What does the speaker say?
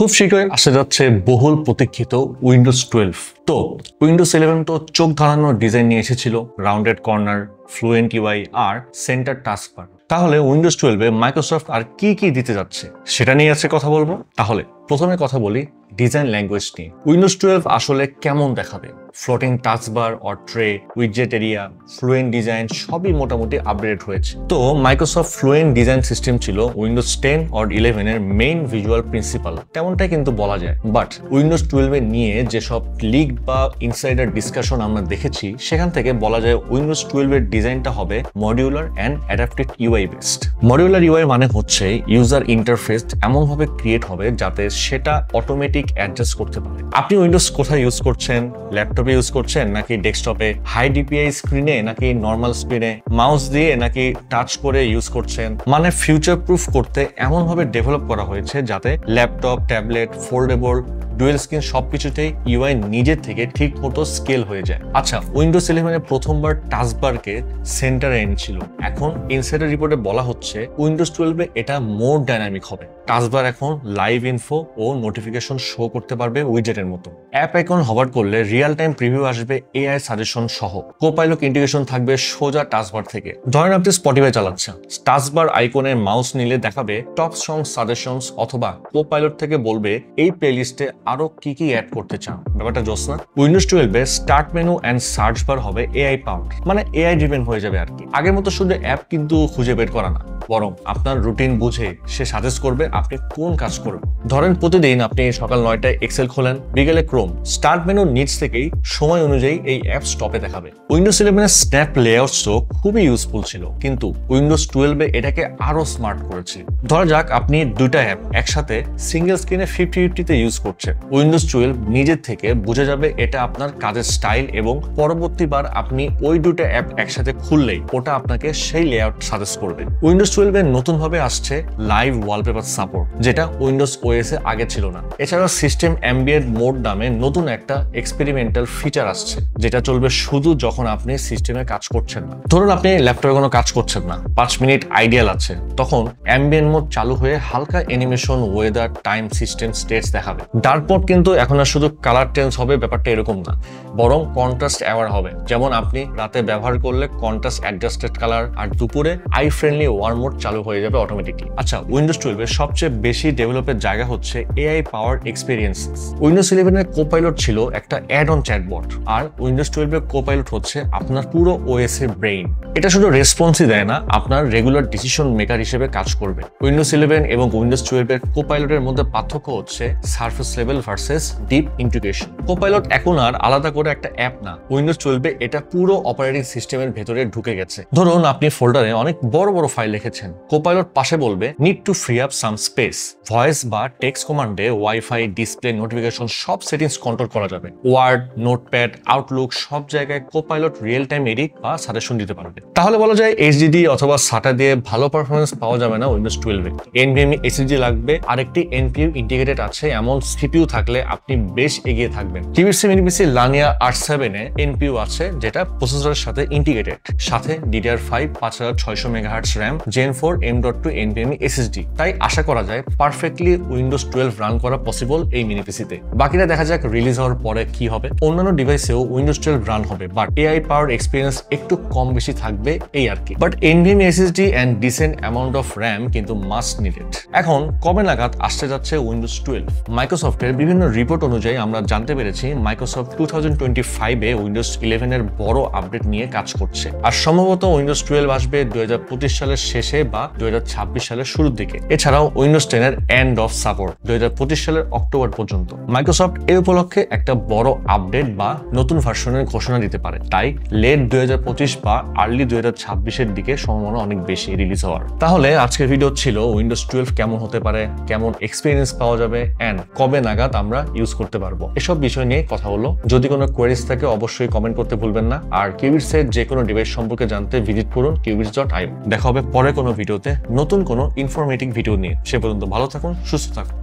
খুব শীঘ্রই আসতে যাচ্ছে বহুল প্রতীক্ষিত উইন্ডোজ 12। তো উইন্ডোজ 11 তো চোখ ধাঁধানো ডিজাইন নিয়ে এসেছিল, রাউন্ডেড কর্নার, ফ্লুয়েন্ট ইউআই আর সেন্টার টাস্কবার। তাহলে উইন্ডোজ 12 মাইক্রোসফট আর কি কি দিতে যাচ্ছে সেটা নিয়ে আজকে কথা বলবো। তাহলে প্রথমে কথা বলি ডিজাইন ল্যাঙ্গুয়েজ নিয়ে। উইন্ডোজ 12 আসলে কেমন দেখাবে? Floating taskbar or tray, widget area, fluent design সবই মোটামুটি আপডেট হয়েছে। তো মাইক্রোসফট ফ্লুয়েন্ট ডিজাইন সিস্টেম ছিল উইন্ডোজ 10 অর 11 এর মেইন ভিজুয়াল প্রিন্সিপাল, তেমনটাই কিন্তু বলা যায়। বাট উইন্ডোজ 12 নিয়ে যেসব লিক বা ইনসাইডার ডিসকাশন আমরা দেখেছি, সেখান থেকে বলা যায় উইন্ডোজ 12 এর ডিজাইনটা হবে modular and adaptive UI based. Modular UI মানে হচ্ছে ইউজার ইন্টারফেস এমনভাবে ক্রিয়েট হবে যাতে সেটা অটোমেটিক অ্যাডজাস্ট করতে পারে। আপনি উইন্ডোজ কোথায় ইউজ করছেন, ল্যাপটপে ইউজ করছেন নাকি ডেস্কটপে, হাই ডিপিআই স্ক্রিনে নাকি নর্মাল স্ক্রিনে, মাউস দিয়ে নাকি টাচ করে ইউজ করছেন, মানে ফিউচার প্রুফ করতে এমনভাবে ডেভেলপ করা হয়েছে যাতে laptop, tablet, foldable, dual screen সবকিছুতেই ইউআই নিজের থেকে ঠিক মতো স্কেল হয়ে যায়। আচ্ছা, উইন্ডোজ 11 প্রথমবার টাস্কবারকে সেন্টারে এনেছিল। এখন ইনসাইডার রিপোর্টে বলা হচ্ছে উইন্ডোজ 12 এটা মোর ডাইনামিক হবে। টাস্কবার এখন লাইভ ইনফো ও নোটিফিকেশন শো করতে পারবে উইডজেটের মতো। অ্যাপ আইকন হভার করলে রিয়েল টাইম প্রিভিউ আসবে, এআই সাজেশন সহ। কোপাইলট ইন্টিগ্রেশন থাকবে সোজা টাস্কবার থেকে। ধরেন আপনি স্পটিফাই চালাচ্ছেন, টাস্কবার আইকনের মাউস নিলে দেখাবে টপ সং সাজেশনস, অথবা কোপাইলট থেকে বলবে এই প্লেলিস্টে আরো কি কি অ্যাড করতে চান। ব্যাপারটা জোস না? Windows 12 start menu and search bar হবে এআই পাওয়ার্ড, মানে এআই ড্রিভেন হয়ে যাবে আর কি। আগের মতো শুধু অ্যাপ কিন্তু খুঁজে বের করা না, বরং আপনার রুটিন বুঝে সে সাজেস্ট করবে আপনি কোন কাজ করবেন। ধরেন প্রতিদিন আপনি সকাল 9টায় এক্সেল খোলেন, বিকেলে ক্রোম। স্টার্ট মেনুর নিচ থেকেই সময় অনুযায়ী এই অ্যাপ স্টপে দেখাবে। উইন্ডোজ 11 স্ন্যাপ লেআউটসও খুবই ইউজফুল ছিল, কিন্তু উইন্ডোজ 12 এটাকে আরো স্মার্ট করেছে। ধরা যাক আপনি দুইটা অ্যাপ একসাথে সিঙ্গেল স্ক্রিনে 50-50 ইউজ করছেন। উইন্ডোজ 12 নিজের থেকে বুঝে যাবে এটা আপনার কাজের স্টাইল, এবং পরবর্তীবার আপনি ওই দুটো অ্যাপ একসাথে খুললেই ওটা আপনাকে সেই লেআউট সাজেস্ট করবে। উইন্ডোজ 12 নতুনভাবে আসছে লাইভ ওয়ালপেপার সাপোর্ট, যেটা উইন্ডোজ ওএস এ আগে ছিল না। এছাড়াও সিস্টেম অ্যাম্বিয়েন্ট মোড নামে নতুন একটা এক্সপেরিমেন্টাল ফিচার আসছে, যেটা চলবে শুধু যখন আপনি সিস্টেমে কাজ করছেন না। ধরুন আপনি ল্যাপটপে কোনো কাজ করছেন না, 5 মিনিট আইডিয়াল আছে, তখন অ্যাম্বিয়েন্ট মোড চালু হয়ে হালকা animation, weather, time, system states দেখাবে। ডার্ক মোড কিন্তু এখন আর শুধু কালার চেঞ্জ হবে, ব্যাপারটা এরকম না, বরং কন্ট্রাস্ট অ্যাওয়ার হবে। যেমন আপনি রাতে ব্যবহার করলে কন্ট্রাস্ট অ্যাডজাস্টেড কালার, আর দুপুরে আই ফ্রেন্ডলি ওয়ার্ম মোড চালু হয়ে যাবে অটোমেটিকলি। আচ্ছা, উইন্ডোজ 12 সবচেয়ে বেশি ডেভেলপের জায়গা হচ্ছে AI power experiences. Windows 11 Copilot ছিল একটা অ্যাড অন চ্যাটবট, আর উইন্ডোজ 12 কোপাইলট হচ্ছে আপনার পুরো ওএস এর ব্রেইন। এটা শুধু রেসপন্সই দেয় না, আপনার রেগুলার ডিসিশন মেকার হিসেবে কাজ করবে। উইন্ডোজ 11 এবং উইন্ডোজ 12 কোপাইলটের মধ্যে পার্থক্য হচ্ছে surface level versus deep integration. Copilot এখন আর আলাদা করে একটা অ্যাপ না, উইন্ডোজ 12 এটা পুরো অপারেটিং সিস্টেমের ভেতরে ঢুকে গেছে। ধরুন আপনি ফোল্ডারে অনেক বড় বড় ফাইল লিখেছেন, কোপাইলট পাশে বলবে need to free up some space. Voice বা টেক্সট কমান্ডে ওয়াইফাই, ডিসপ্লে, নোটিফিকেশন সব সেটিংস কন্ট্রোল করা যাবে। ওয়ার্ড, নোটপ্যাড, আউটলুক সব জায়গায় কোপাইলট রিয়েল টাইম এডিট বা সাজেশন দিতে পারবে। তাহলে বলা যায় এইচডিডি অথবা সাটা দিয়ে ভালো পারফরমেন্স পাওয়া যাবে না উইন্ডোজ 12 এ। এনভিএমই এসএসডি লাগবে, আরেকটি এনপিইউ ইন্টিগ্রেটেড আছে, এমন সিপিইউ থাকলে আপনি বেশ এগিয়ে থাকবেন। টিভিসি মিনিপিসি লানিয়া R7 এ এনপিইউ আছে, যেটা প্রসেসরের সাথে ইন্টিগ্রেটেড, সাথে DDR5 5600 megahertz RAM, Gen 4 M.2 NVMe SSD. তাই আশা করা যায় পারফেক্টলি উইন্ডোজ 12 রান করা পসিবল এই মিনিপিসিতে। বাকিটা দেখা যাক রিলিজ হওয়ার পরে কি হবে। অন্যান্য ডিভাইসেও উইন্ডোজ 12 রান হবে, বাট এআই পাওয়ার এক্সপিরিয়েন্স একটু কম বেশি থাকবে এই আর কি। But NVMe SSD and decent amount of RAM কিন্তু মাস্ট নিডেড। এখন কবে নাগাদ আসতে যাচ্ছে উইন্ডোজ 12? মাইক্রোসফটের বিভিন্ন রিপোর্ট অনুযায়ী আমরা জানতে পেরেছি মাইক্রোসফট 2025 এ উইন্ডোজ 11 এর বড় আপডেট নিয়ে কাজ করছে, আর সম্ভবত উইন্ডোজ 12 আসবে 2025 সালের শেষে বা 2026 সালের শুরুর দিকে। এছাড়াও উইন্ডোজ 10 এর এন্ড অফ সাপোর্ট 2025 সালের অক্টোবর পর্যন্ত। মাইক্রোসফট এই উপলক্ষে একটা বড় আপডেট বা নতুন ভার্সনের ঘোষণা দিতে পারে, তাই লেট 2025 বা আর্লি 2026 এর দিকে সম্ভাবনা অনেক বেশি রিলিজ হওয়ার। তাহলে আজকের ভিডিও ছিল উইন্ডোজ 12 কেমন হতে পারে, কেমন এক্সপিরিয়েন্স পাওয়া যাবে, এন্ড কবে নাগাদ আমরা ইউজ করতে পারবো, এসব বিষয় নিয়ে কথা হলো। যদি কোনো কোয়েরিজ থাকে অবশ্যই কমেন্ট করতে ভুলবেন না, আর কিউবিটসের যে কোনো ডিভাইস সম্পর্কে জানতে ভিজিট করুন qubits.io। দেখা হবে পরে কোনো ভিডিওতে নতুন কোনো ইনফরমেটিভ ভিডিও নিয়ে। সে পর্যন্ত ভালো থাকুন, সুস্থ থাকুন।